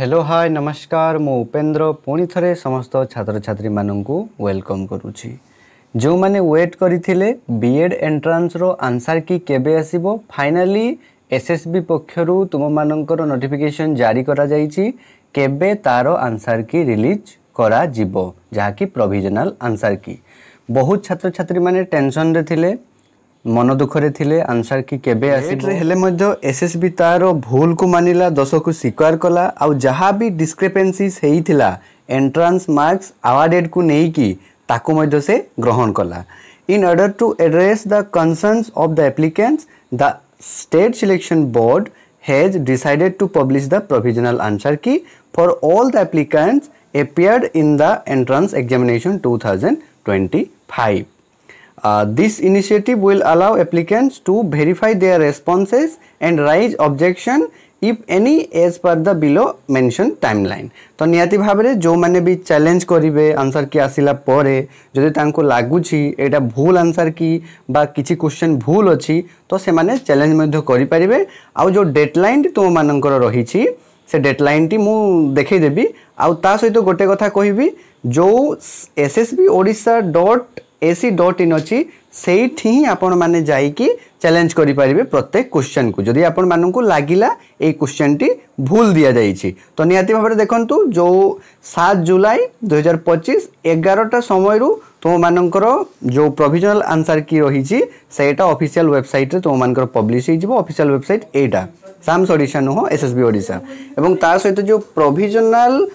Hello hi नमस्कार मो उपेंद्र पुणी थे समस्त छात्र छात्री मानू वेलकम करुच्ची जो मैंने वेट करते बीएड एंट्रांस रो आंसर की केबे आसीबो फाइनली एसएसबी पक्षरु तुम मानकर नोटिफिकेशन जारी करा जाइछि केबे तारो आंसर की रिलीज करा जिवो जहाँकि प्रोविजनल आंसर की बहुत छात्र छात्री माने टेंशन रे थिले मन दुखरे थिले आंसर की केबे आसीबो हेले मध्य एसएसबी तारो भूल को मानिला दोष को स्वीकार कला आउ जहाँ भी डिस्क्रिपेंसीज हेइथिला एंट्रांस मार्क्स अवार्डेड को नहीं की ताकू मध्य से ग्रहण कला in order to address the concerns of the applicants the state selection board has decided to publish the provisional answer key for all the applicants appeared in the entrance examination 2025. This initiative will allow applicants to verify their responses and raise objection if any as per the below mentioned timeline. तो निहाती भाव में जो मैंने भी challenge करेंगे answer की आसिला परे जदि तांको लागुची एटा भूल आंसर की बा किछि क्वेश्चन भूल अछि तो से माने चैलेंज मध्य करि परिबे आ जो डेडलाइन तुम मानकर रहिछि से डेडलाइन टी मु देखै देबी आउ ता सहित गोटे कथा कहबी जो ssboodisha.ac.in अच्छी से आपण माने जाइकी चैलेंज करि परिबे प्रत्येक क्वेश्चन को जदि आपण मानन को लागिला ए क्वेश्चन टी भूल दिया जाइछि तो निहाती भाबरे देखंतु जो 7 जुलाई 2025 11टा समय रु तुम मानकर जो प्रोविजनल आंसर की रही सेटा ऑफिशियल वेबसाइट रे तुम मानकर पब्लिश हो जिवो ऑफिशियल वेबसाइट एटा साम्स ओडिशा नुह एसएसबी ओडिशा एवं तार सहित जो प्रोविजनल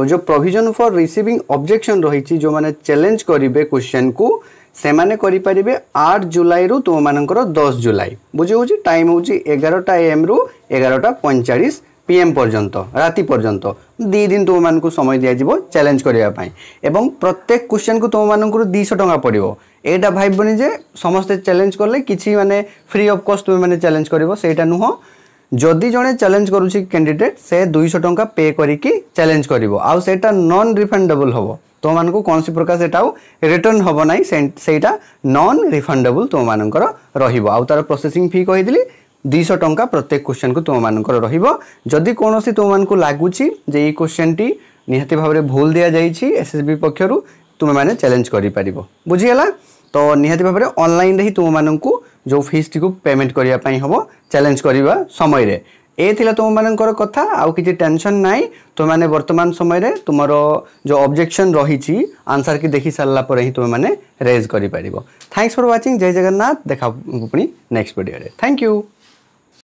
जो प्रोविजन फॉर रिसीविंग ऑब्जेक्शन रही जो माने चैलेंज करिवे क्वेश्चन को से माने करि परिबे 8 जुलाई रु तुम मानकर 10 जुलाई बुझे होची टाइम होची 11टा एएम रु 11:45 PM पर्यंत राति पर्यंत 2 दिन तुम मान को समय दिया जिवो चैलेंज करिया पई एवं प्रत्येक क्वेश्चन को तुम मान को 200 टका पड़िबो एटा भाइबनी जे समस्त चैलेंज करले किछि माने फ्री ऑफ कॉस्ट तुम माने चैलेंज करिवो सेटा नुह जदि जने चैलेंज करूछि कैंडिडेट से 200 टका पे करिकी चैलेंज करिवो आ सेटा नॉन रिफंडेबल हबो तो मान को कौन सी प्रकार सेटा रिटर्न हबो नाही सेटा नॉन रिफंडेबल तो मानकर रहिबो आ तार प्रोसेसिंग फी कहि दिली 200 टंका प्रत्येक क्वेश्चन को तुम मानकर रहिबो जदि कोनोसी तुम मान को लागुछि जे ई क्वेश्चन टी निहाती भाबरे भूल दिया जाइछि एसएसबी पक्षरु तुम माने चैलेंज करि परिबो बुझि गेला तो निहाती भाबरे ऑनलाइन रे ही तुम मान को जो फीस टी को पेमेंट करिया पई हबो चैलेंज करिवा समय रे ए थिला तुम मानकर कथा आउ किछि टेंशन नाही तो माने वर्तमान समय रे तुमरो जो ऑब्जेक्शन रहिछि आंसर की देखि सारला पर ही तुम माने रेज करि परिबो थैंक्स फॉर वाचिंग जय जगन्नाथ देखा पुनी नेक्स्ट वीडियो रे थैंक यू।